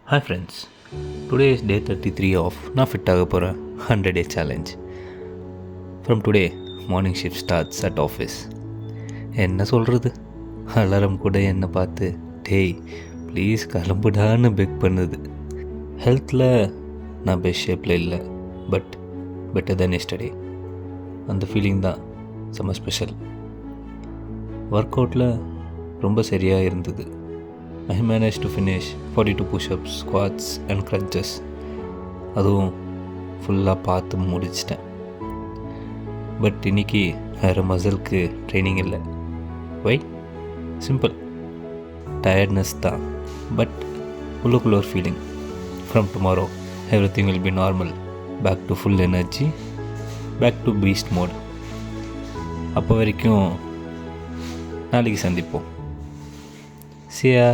Hi friends, today is day 33 of நான் fit ஆக போகிற 100 day challenge. From today, morning shift starts at office. என்ன சொல்கிறது, alarm கூட என்னை பார்த்து டேய் ப்ளீஸ் கிளம்புடான்னு பெக் பண்ணுது. ஹெல்த்தில் நான் பெஸ்ட் ஷேப்பில் இல்லை, பட் பெட்டர் தென் எஸ்டர்டே. அந்த ஃபீலிங் தான் செம்ம ஸ்பெஷல். ஒர்க் அவுட்டில் ரொம்ப சரியாக இருந்தது. I managed to finish 42 push-ups, squats and crunches. அதுவும் ஃபுல்லாக பார்த்து முடிச்சிட்டேன். பட் இன்றைக்கி வேறு மசிலுக்கு ட்ரைனிங் இல்லை. வை? சிம்பிள், டயர்ட்னஸ் தான். பட் உள்ளுக்குள்ள ஒரு feeling, from tomorrow everything will be normal, back to full energy, back to beast mode. அப்போ வரைக்கும் நாளைக்கு சந்திப்போம். See ya.